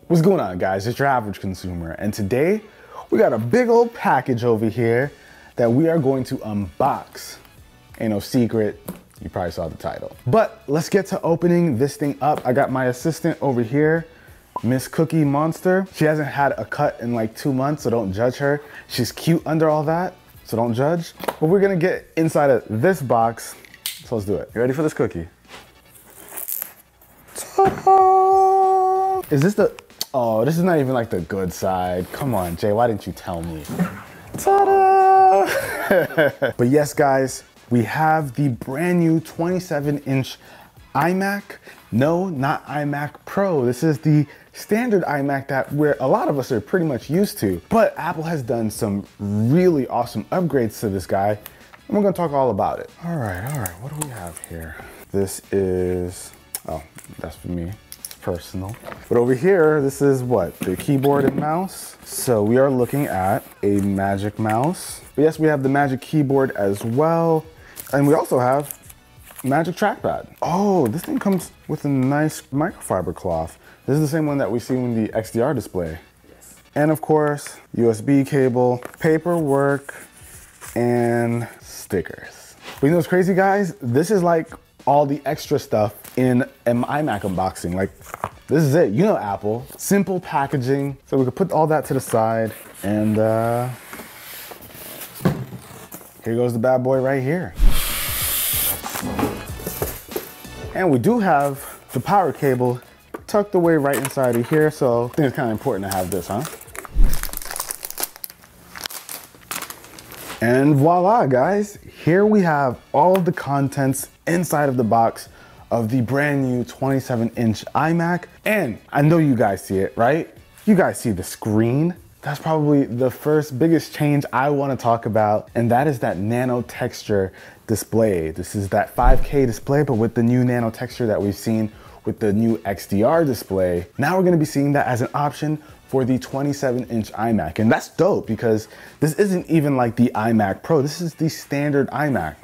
What's going on, guys? It's your average consumer, and today we got a big old package over here that we are going to unbox. Ain't no secret, you probably saw the title. But let's get to opening this thing up. I got my assistant over here, Miss Cookie Monster. She hasn't had a cut in like 2 months, so don't judge her. She's cute under all that, so don't judge. But we're gonna get inside of this box, so let's do it. You ready for this cookie? Ta-da! Is this the, oh, this is not even like the good side. Come on, Jay, why didn't you tell me? Ta-da! But yes, guys, we have the brand new 27-inch iMac. No, not iMac Pro. This is the standard iMac that a lot of us are pretty much used to. But Apple has done some really awesome upgrades to this guy, and we're gonna talk all about it. All right, what do we have here? This is, oh, that's for me. Personal. But over here, this is what? The keyboard and mouse. So we are looking at a Magic Mouse. But yes, we have the Magic Keyboard as well. And we also have Magic Trackpad. Oh, this thing comes with a nice microfiber cloth. This is the same one that we see in the XDR display. Yes. And of course, USB cable, paperwork, and stickers. But you know what's crazy, guys? This is like all the extra stuff in an iMac unboxing. Like, this is it. You know Apple. Simple packaging. So we could put all that to the side. And here goes the bad boy right here. And we do have the power cable tucked away right inside of here. So I think it's kind of important to have this, huh? And voila, guys. Here we have all of the contents inside of the box of the brand new 27-inch iMac. And I know you guys see it, right? You guys see the screen. That's probably the first biggest change I want to talk about, and that is that nano texture display. This is that 5K display, but with the new nano texture that we've seen with the new XDR display. Now we're going to be seeing that as an option for the 27-inch iMac. And that's dope because this isn't even like the iMac Pro. This is the standard iMac.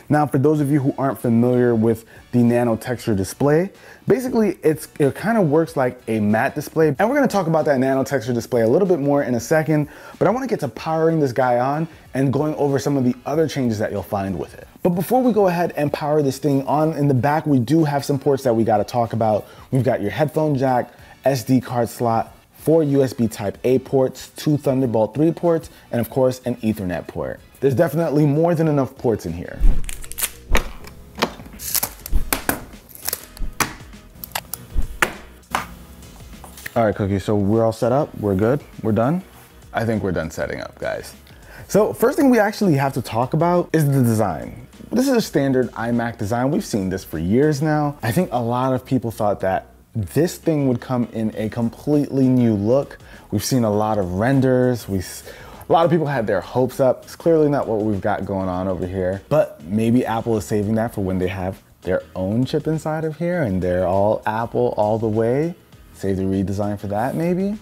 Now, for those of you who aren't familiar with the nano texture display, basically it kind of works like a matte display. And we're gonna talk about that nano texture display a little bit more in a second, but I wanna get to powering this guy on and going over some of the other changes that you'll find with it. But before we go ahead and power this thing on, in the back, we do have some ports that we gotta talk about. We've got your headphone jack, SD card slot, 4 USB Type A ports, 2 Thunderbolt 3 ports, and of course, an Ethernet port. There's definitely more than enough ports in here. All right, Cookie, so we're all set up, we're good, we're done? I think we're done setting up, guys. So first thing we actually have to talk about is the design. This is a standard iMac design. We've seen this for years now. I think a lot of people thought that this thing would come in a completely new look. We've seen a lot of renders. A lot of people had their hopes up. It's clearly not what we've got going on over here, but maybe Apple is saving that for when they have their own chip inside of here and they're all Apple all the way. Save the redesign for that, maybe?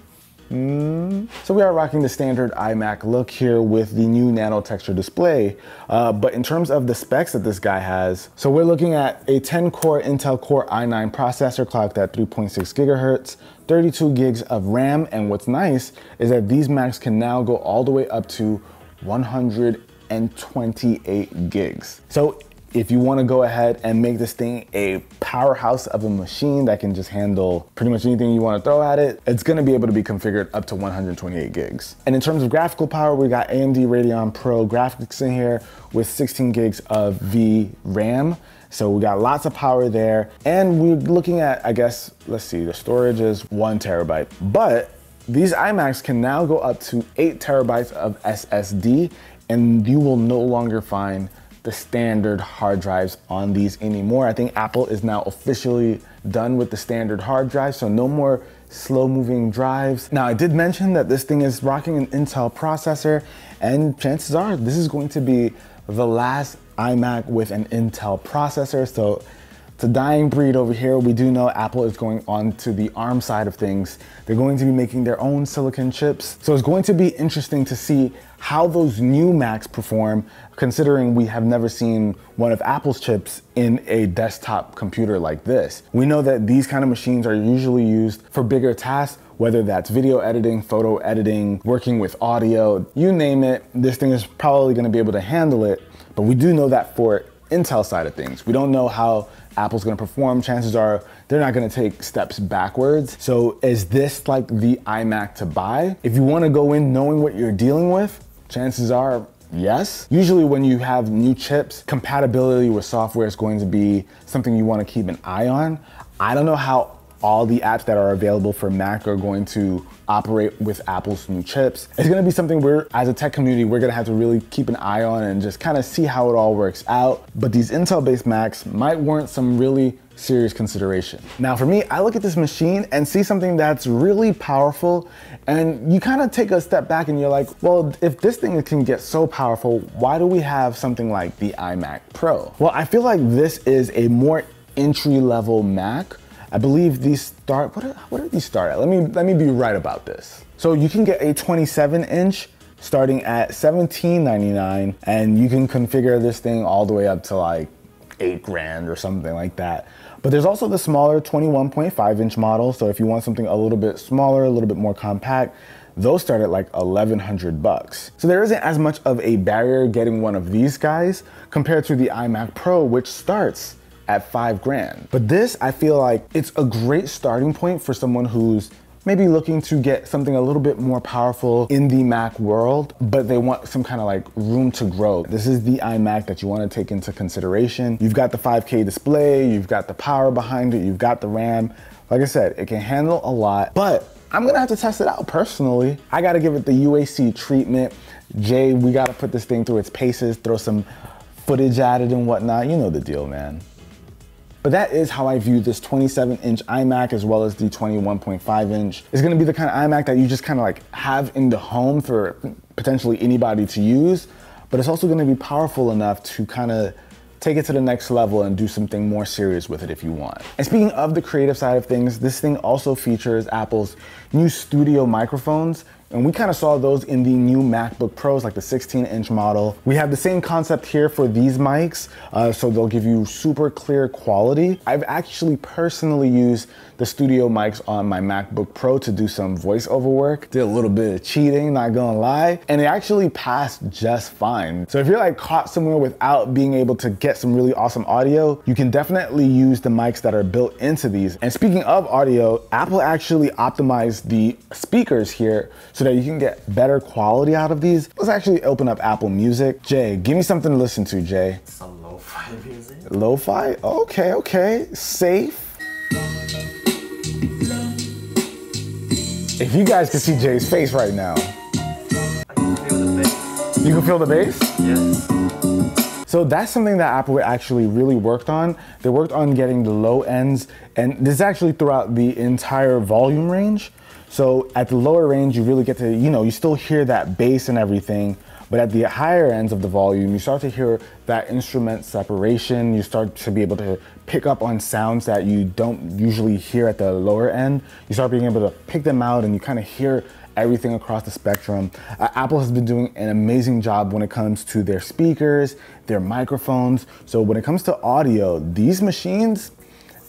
So we are rocking the standard iMac look here with the new nano texture display. But in terms of the specs that this guy has, so we're looking at a 10-core Intel Core i9 processor clocked at 3.6 gigahertz, 32 gigs of RAM, and what's nice is that these Macs can now go all the way up to 128 gigs. So if you want to go ahead and make this thing a powerhouse of a machine that can just handle pretty much anything you want to throw at it, it's going to be able to be configured up to 128 gigs. And in terms of graphical power, we got AMD Radeon Pro graphics in here with 16 gigs of VRAM. So we got lots of power there. And we're looking at, I guess, let's see, the storage is 1 terabyte. But these iMacs can now go up to 8 terabytes of SSD, and you will no longer find the standard hard drives on these anymore. I think Apple is now officially done with the standard hard drive, so no more slow moving drives. Now, I did mention that this thing is rocking an Intel processor, and chances are this is going to be the last iMac with an Intel processor. So it's a dying breed over here. We do know Apple is going on to the ARM side of things. They're going to be making their own silicon chips. So it's going to be interesting to see how those new Macs perform, considering we have never seen one of Apple's chips in a desktop computer like this. We know that these kind of machines are usually used for bigger tasks whether that's video editing, photo editing, working with audio, you name it, this thing is probably gonna be able to handle it. But we do know that for Intel side of things, we don't know how Apple's gonna perform. Chances are they're not gonna take steps backwards. So is this like the iMac to buy? If you wanna go in knowing what you're dealing with, chances are yes. Usually when you have new chips, compatibility with software is going to be something you wanna keep an eye on. I don't know how all the apps that are available for Mac are going to operate with Apple's new chips. It's gonna be something as a tech community, we're gonna have to really keep an eye on and just kind of see how it all works out. But these Intel-based Macs might warrant some really serious consideration. Now for me, I look at this machine and see something that's really powerful, and you kind of take a step back and you're like, well, if this thing can get so powerful, why do we have something like the iMac Pro? Well, I feel like this is a more entry-level Mac. I believe these start, what do these start at? Let me be right about this. So you can get a 27-inch starting at $17.99, and you can configure this thing all the way up to like $8 grand or something like that. But there's also the smaller 21.5-inch model. So if you want something a little bit smaller, a little bit more compact, those start at like 1,100 bucks. So there isn't as much of a barrier getting one of these guys compared to the iMac Pro, which starts at $5 grand. But this, I feel like it's a great starting point for someone who's maybe looking to get something a little bit more powerful in the Mac world, but they want some kind of like room to grow. This is the iMac that you want to take into consideration. You've got the 5K display, you've got the power behind it, you've got the RAM. Like I said, it can handle a lot, but I'm gonna have to test it out personally. I gotta give it the UAC treatment. Jay, we gotta put this thing through its paces, throw some footage at it and whatnot. You know the deal, man. But that is how I view this 27-inch iMac as well as the 21.5-inch. It's gonna be the kind of iMac that you just kind of like have in the home for potentially anybody to use, but it's also gonna be powerful enough to kind of take it to the next level and do something more serious with it if you want. And speaking of the creative side of things, this thing also features Apple's new studio microphones. And we kind of saw those in the new MacBook Pros, like the 16-inch model. We have the same concept here for these mics, so they'll give you super clear quality. I've actually personally used the studio mics on my MacBook Pro to do some voiceover work. Did a little bit of cheating, not gonna lie, and it actually passed just fine. So if you're like caught somewhere without being able to get some really awesome audio, you can definitely use the mics that are built into these. And speaking of audio, Apple actually optimized the speakers here so that you can get better quality out of these. Let's actually open up Apple Music. Jay, give me something to listen to, Jay. Some lo-fi music. Lo-fi? Okay, okay. Safe. If you guys can see Jay's face right now. I can feel the bass. You can feel the bass? Yes. So that's something that Apple actually really worked on. They worked on getting the low ends, and this is actually throughout the entire volume range. So at the lower range, you really get to, you still hear that bass and everything, but at the higher ends of the volume, you start to hear that instrument separation. You start to be able to pick up on sounds that you don't usually hear at the lower end. You start being able to pick them out and you kind of hear everything across the spectrum. Apple has been doing an amazing job when it comes to their speakers, their microphones. So when it comes to audio, these machines,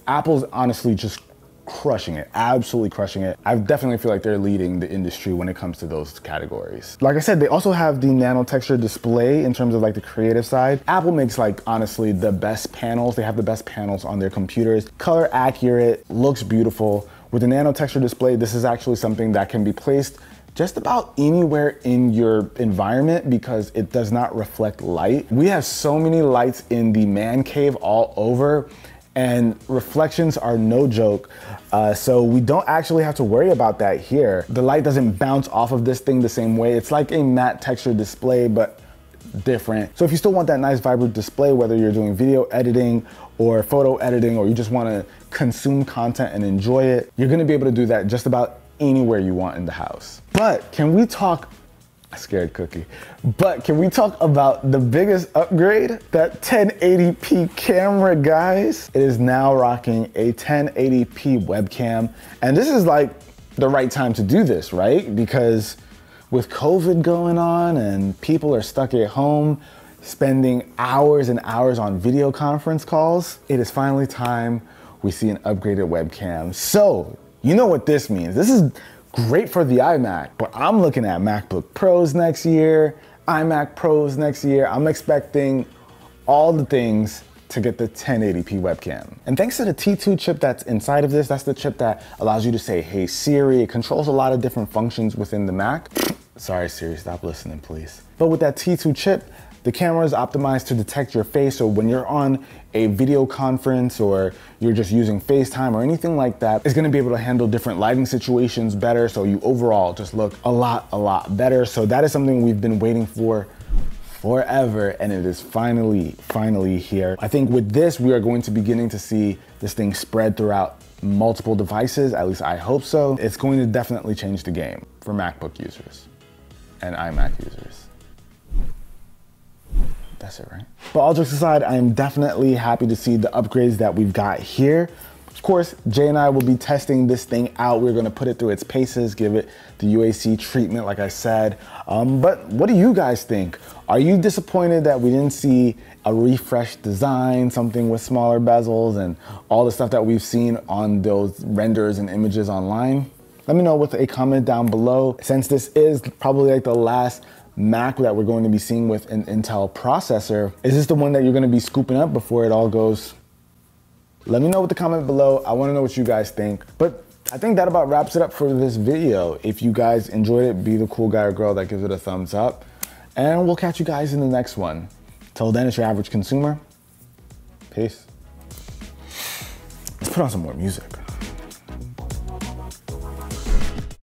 Apple's honestly just crushing it, absolutely crushing it. I definitely feel like they're leading the industry when it comes to those categories. Like I said, they also have the nano texture display in terms of like the creative side. Apple makes like honestly the best panels. They have the best panels on their computers. Color accurate, looks beautiful. With the nano texture display, this is actually something that can be placed just about anywhere in your environment because it does not reflect light. We have so many lights in the man cave all over, and reflections are no joke. So we don't actually have to worry about that here. The light doesn't bounce off of this thing the same way. It's like a matte texture display, but different. So if you still want that nice vibrant display, whether you're doing video editing or photo editing, or you just want to consume content and enjoy it, you're gonna be able to do that just about anywhere you want in the house. But can we talk, scared cookie, but can we talk about the biggest upgrade? That 1080p camera, guys. It is now rocking a 1080p webcam. And this is like the right time to do this, right? Because with COVID going on and people are stuck at home, spending hours and hours on video conference calls, it is finally time we see an upgraded webcam. So, you know what this means. This is great for the iMac, but I'm looking at MacBook Pros next year, iMac Pros next year. I'm expecting all the things to get the 1080p webcam. And thanks to the T2 chip that's inside of this, that's the chip that allows you to say, hey Siri. It controls a lot of different functions within the Mac. Sorry Siri, stop listening please. But with that T2 chip, the camera is optimized to detect your face, so when you're on a video conference or you're just using FaceTime or anything like that, it's gonna be able to handle different lighting situations better, so you overall just look a lot better. So that is something we've been waiting for forever, and it is finally here. I think with this, we are going to be beginning to see this thing spread throughout multiple devices, at least I hope so. It's going to definitely change the game for MacBook users and iMac users. That's it, right? But all jokes aside, I am definitely happy to see the upgrades that we've got here. Of course, Jay and I will be testing this thing out. We're gonna put it through its paces, give it the UAC treatment, like I said. But what do you guys think? Are you disappointed that we didn't see a refreshed design, something with smaller bezels and all the stuff that we've seen on those renders and images online? Let me know with a comment down below. Since this is probably like the last Mac that we're going to be seeing with an Intel processor, is this the one that you're gonna be scooping up before it all goes? Let me know with the comment below. I wanna know what you guys think. But I think that about wraps it up for this video. If you guys enjoyed it, be the cool guy or girl that gives it a thumbs up. And we'll catch you guys in the next one. Till then, it's your average consumer. Peace. Let's put on some more music.